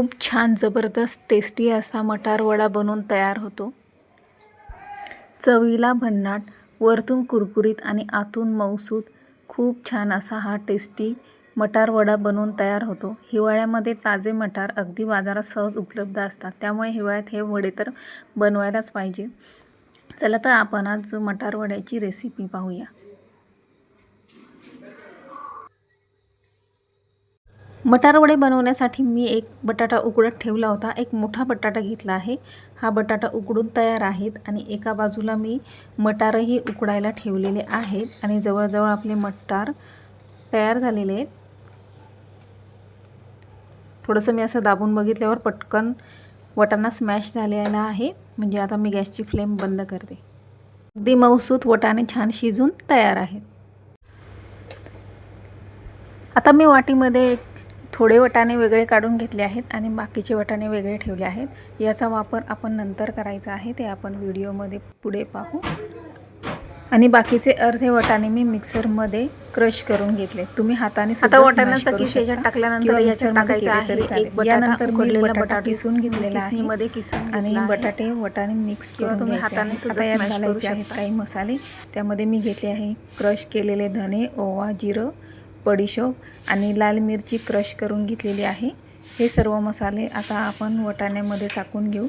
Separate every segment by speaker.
Speaker 1: खूप छान जबरदस्त टेस्टी असा मटार वडा बनवून तयार होतो। चवीला भन्नाट, वरतून कुरकुरीत आणि आतून मऊसूत खूप छान असा हा टेस्टी मटार वडा बनवून तयार होतो। हिवाळ्यामध्ये ताजे मटार अगदी बाजारात सहज उपलब्ध असतात, त्यामुळे हिवाळ्यात हे वडे तर बनवायलाच पाहिजे। चला तर आपण आज मटार वड्याची रेसिपी पाहूया। मटार वडे बनवण्यासाठी मी एक बटाटा उकडत ठेवला होता। एक मोठा बटाटा घेतला आहे। हा बटाटा उकडून तयार आहेत आणि एका बाजूला मी मटारही उकडायला ठेवलेले आहेत आणि जवळजवळ आपले मटार तयार झालेले आहेत। थोडंसं मी असं दाबून बघितल्यावर पटकन वटाणा स्मॅश झालेला आहे, म्हणजे आता मी गॅसची फ्लेम बंद करते। अगदी मऊसूत वटाणे छान शिजून तयार आहेत। आता मी वाटीमध्ये थोडे वटाणे वेगळे काढून घेतले आहेत आणि बाकीचे वटाणे वेगळे ठेवले आहेत। याचा वापर आपण नंतर करायचा आहे, ते आपण व्हिडिओमध्ये पुढे पाहू। आणि बाकीचे अर्धे वटाणे मी मिक्सरमध्ये क्रश करून घेतले। तुम्ही हाताने सुद्धा वटाण्याचा किस याच्यात टाकल्यानंतर याच्यात टाकायचा आहे एक बटाटा, यानंतर मी बटाटा किसून घेतलेला आहे किसणीमध्ये किसून आणि बटाटे वटाणे मिक्स किंवा तुम्ही हाताने सुद्धा स्मॅश करू शकता। काही मसाले त्यामध्ये मी घेतले आहे क्रश केलेले धने, ओवा, जिरं, बडीशोप आणि लाल मिरची क्रश करून घेतलेली आहे। हे सर्व मसाले आता आपण वटाण्यामध्ये टाकून घेऊ।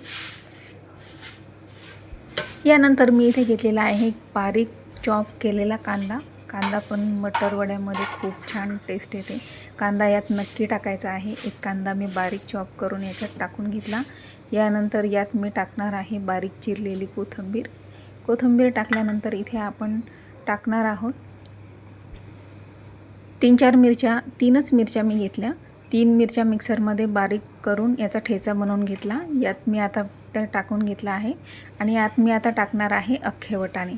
Speaker 1: यानंतर मी इथे घेतलेला आहे बारीक चॉप केलेला कांदा। कांदा पण मटार वड्यामध्ये खूप छान टेस्ट येते। कांदा यात नक्की टाकायचा आहे। एक कांदा मी बारीक चॉप करून याच्यात टाकून घेतला। यानंतर यात मी टाकणार आहे बारीक चिरलेली कोथिंबीर। कोथिंबीर टाकल्यानंतर इथे आपण टाकणार आहोत 3-4 मिरच्या, 3च मिरच्या मी घेतल्या। 3 मिरच्या मिक्सरमध्ये बारीक करून याचा ठेचा बनवून घेतला। यात मी आता ते टाकून घेतला आहे आणि यात मी आता टाकणार आहे अख्खे वटाणे।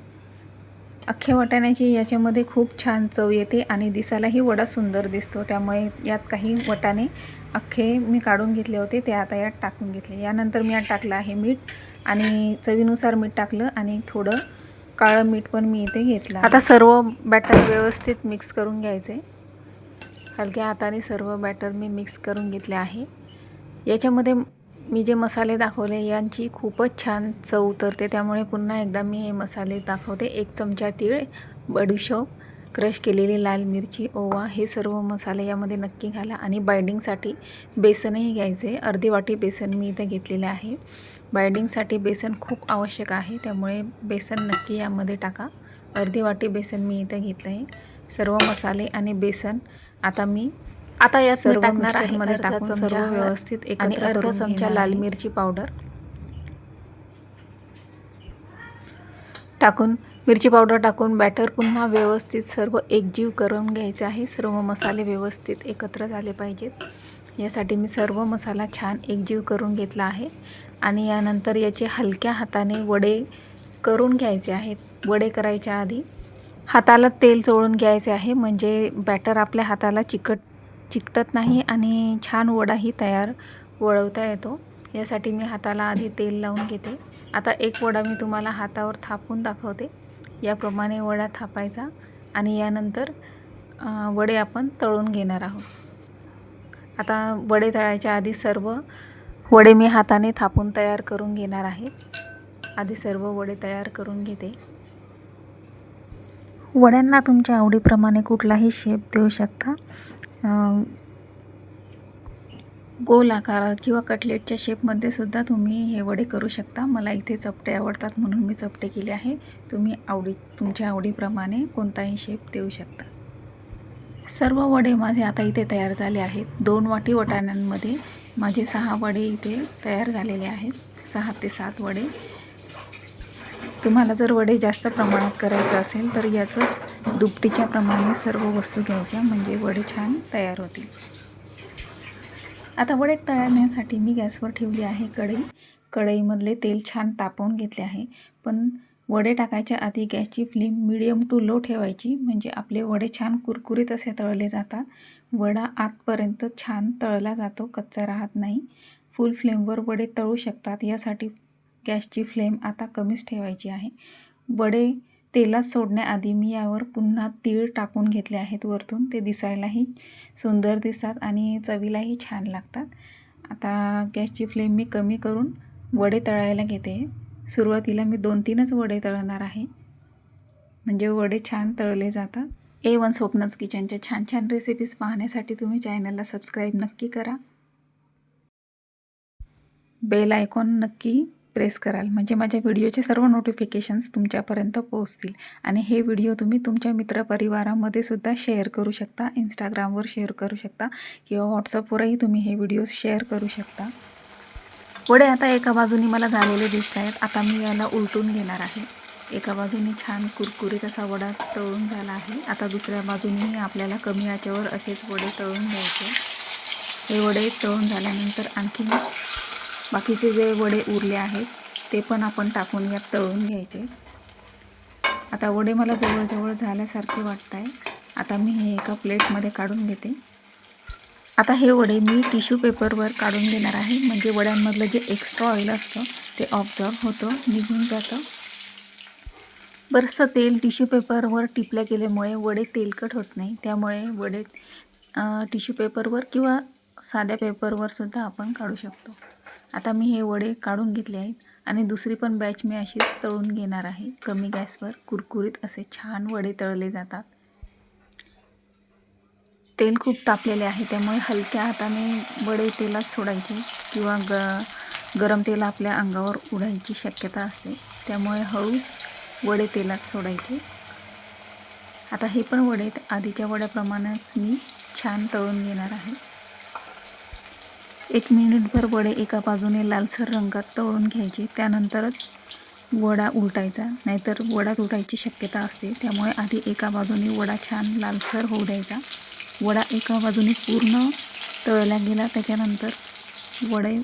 Speaker 1: अख्खे वटाण्याची याच्यामध्ये खूप छान चव येते आणि दिसायलाही वडा सुंदर दिसतो, त्यामुळे यात काही वटाणे अख्खे मी काढून घेतले होते, ते आता यात टाकून घेतले। यानंतर मी यात टाकलं आहे मीठ आणि चवीनुसार मीठ टाकलं आणि थोडं काळं मीठ पण मी इथे घेतलं। आता सर्व बॅटर व्यवस्थित मिक्स करून घ्यायचे। हलक्या हाताने सर्व बॅटर मी मिक्स करून घेतले आहे। याच्यामध्ये मी जे मसाले दाखवले यांची खूपच छान चव उतरते, त्यामुळे पुन्हा एकदा मी हे मसाले दाखवते। 1 चमचा तीळ, बडीशोप, क्रश केलेली लाल मिरची, ओवा, हे सर्व मसाले यामध्ये नक्की घाला आणि बाइंडिंगसाठी बेसनही घ्यायचे। अर्धी वाटी बेसन मी इथे घेतलेले आहे। बाइंडिंगसाठी बेसन खूप आवश्यक आहे, त्यामुळे बेसन नक्की यामध्ये टाका। अर्धी वाटी बेसन मी इथे घेतलं आहे। सर्व मसाले आणि बेसन आता यात मी टाकणार आहे मध्ये टाकून सर्व व्यवस्थित एकत्र करून अर्धा चमचा लाल मिरची पावडर टाकून बॅटर पुन्हा व्यवस्थित सर्व एकजीव करून घ्यायचे आहे। सर्व मसाले व्यवस्थित एकत्र झाले पाहिजेत, यासाठी मी सर्व मसाला छान एकजीव करून घेतला आहे। आणि यानंतर याचे हलक्या हाताने वडे करून घ्यायचे आहेत। वडे करायच्या आधी हाताला तेल चोळून घ्यायचे आहे, म्हणजे बॅटर आपल्या हाताला चिकटत नाही आणि छान वडाही वळवता येतो। यासाठी मी हाताला आधी तेल लावून घेते। आता एक वडा मी तुम्हाला हातावर थापून दाखवते। याप्रमाणे वडा थापायचा आणि यानंतर वडे आपण तळून घेणार आहोत। आता वडे तळायच्या आधी सर्व वडे मी हाताने थापून तयार करून घेणार आहे। आधी सर्व वडे तयार करून घेते। वड्यांना तुमच्या आवडीप्रमाणे कुठलाही शेप देऊ शकता। गोल आकार किंवा कटलेटच्या शेपमध्ये सुद्धा तुम्ही हे वडे करू शकता। मला इथे चपटे आवडतात म्हणून मी चपटे केले आहे। तुम्ही तुमच्या आवडीप्रमाणे कोणताही शेप देऊ शकता। सर्व वडे माझे आता इथे तयार झाले आहेत। 2 वाटी वटाण्यांमध्ये माझे 6 वडे इथे तयार झालेले आहेत। 6 ते 7 वडे। तुम्हाला जर वडे जास्त प्रमाणात करायचं असेल तर याचंच दुपटीच्या प्रमाणे सर्व वस्तू घ्यायच्या, म्हणजे वडे छान तयार होतील। आता वडे तळण्यासाठी मी गॅसवर ठेवली आहे कढई। कढईमधले तेल छान तापवून घेतले आहे, पण वडे टाकायच्या आधी गॅसची फ्लेम मीडियम टू लो ठेवायची, म्हणजे आपले वडे छान कुरकुरीत असे तळले जातात। वडा आतपर्यंत छान तळला जातो, कच्चा राहत नाही। फुल फ्लेमवर वडे तळू शकतात, यासाठी गॅसची फ्लेम आता कमीच ठेवायची आहे। वडे तेलात सोडण्याआधी मी यावर पुन्हा तीळ टाकून घेतले आहेत वरतून, ते दिसायलाही सुंदर दिसतात आणि चवीलाही छान लागतात। आता गॅसची फ्लेम मी कमी करून वडे तळायला घेते. सुरुवातीला मी 2-3च वडे तळणार आहे, म्हणजे वडे छान तळले जातात. A1 स्वप्नज किचनच्या छान छान रेसिपीज पाहण्यासाठी तुम्ही चॅनलला सबस्क्राईब नक्की करा. बेल आयकॉन नक्की प्रेस कराल, म्हणजे माझ्या व्हिडिओचे सर्व नोटिफिकेशन्स तुमच्यापर्यंत पोहोचतील. आणि हे व्हिडिओ तुम्ही तुमच्या मित्रपरिवारामध्ये सुद्धा शेअर करू शकता, इंस्टाग्रामवर शेअर करू शकता किंवा व्हॉट्सअपवरही तुम्ही हे व्हिडिओ शेअर करू शकता. वडे आता एका बाजूनी मला झालेले दिसत आहेत. आता मी याला उलटून घेणार आहे. एका बाजूने छान कुरकुरीत असा वडा तळून झाला आहे. आता दुसऱ्या बाजूने आपल्याला कमी आचेवर असेच वडे तळून घ्यायचे. हे वडे तळून झाल्यानंतर आणखी बाकीचे जे वडे उरले आहेत ते पण आपण टाकून यात तळून घ्यायचे. आता वडे मला जवळजवळ झाल्यासारखे वाटत आहे. आता मी हे एका प्लेटमध्ये काढून घेते. आता हे वडे मी टिश्यू पेपरवर काढून घेणार आहे, म्हणजे वड्यांमधलं जे एक्स्ट्रा ऑइल असतं ते ऑब्झर्व होतं, निघून जातं. बरंचसं तेल टिश्यू पेपरवर टिपल्या गेल्यामुळे वडे तेलकट होत नाही, त्यामुळे वडे टिश्यू पेपरवर किंवा साध्या पेपरवर सुद्धा आपण काढू शकतो. आता मी हे वडे काढून घेतले आहेत आणि दुसरी पण बॅच मी अशीच तळून घेणार आहे. कमी गॅसवर कुरकुरीत असे छान वडे तळले जातात. तेल खूप तापलेले आहे, त्यामुळे हलक्या हाताने वडे तेलात सोडायचे किंवा गरम तेल आपल्या अंगावर उडायची शक्यता असते, त्यामुळे हळू वडे तेलात सोडायचे. आता हे पण वडे आधीच्या वड्याप्रमाणेच मी छान तळून घेणार आहे. 1 मिनिटभर वडे एका बाजूने लालसर रंगात तळून घ्यायचे, त्यानंतरच वडा उलटायचा, नाहीतर वडा तुटायची शक्यता असते. त्यामुळे आधी एका बाजूने वडा छान लालसर होऊ द्यायचा. वडा एका बाजूने पूर्ण तळला गेला त्याच्यानंतर वडे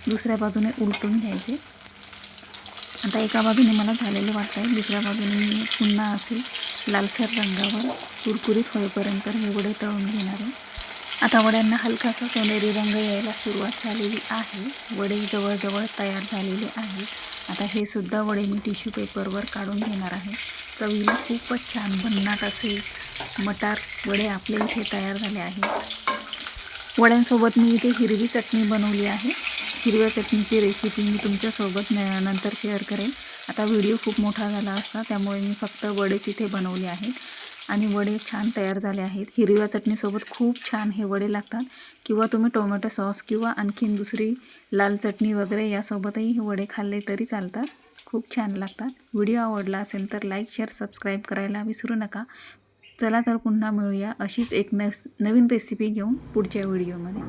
Speaker 1: दुसऱ्या बाजूने उलटून घ्यायचे. आता एका बाजूने मला झालेले वाटत आहे, दुसऱ्या बाजूने मी पुन्हा असे लालसर रंगावर कुरकुरीत होईपर्यंत हे वडे तळून घेणार आहे. आता वड्यांना हलकासा सोनेरी रंग यायला सुरुवात झालेली आहे. वडे जवळजवळ तयार झालेले आहेत. आता हे सुद्धा वडे मी टिश्यू पेपरवर काढून घेणार आहे. चवीला खूपच छान भन्नाट असे मटार वडे आपले इथे तयार झाले आहेत. वड्यांसोबत मी इथे हिरवी चटणी बनवली आहे. हिरव्या चटणीची रेसिपी मी तुमच्यासोबत नंतर शेअर करेन. आता व्हिडिओ खूप मोठा झाला असता, त्यामुळे मी फक्त वडेच इथे बनवले आहेत आणि वडे छान तयार झाले आहेत. हिरव्या चटणीसोबत खूप छान हे वडे लागतात, किंवा तुम्ही टोमॅटो सॉस किंवा आणखीन दुसरी लाल चटणी वगैरे यासोबतही हे वडे खाल्ले तरी चालतात. खूप छान लागतात. व्हिडिओ आवडला असेल तर लाईक, शेअर, सबस्क्राईब करायला विसरू नका. चला तर पुन्हा मिळूया अशीच एक नवीन रेसिपी घेऊन पुढच्या व्हिडिओमध्ये.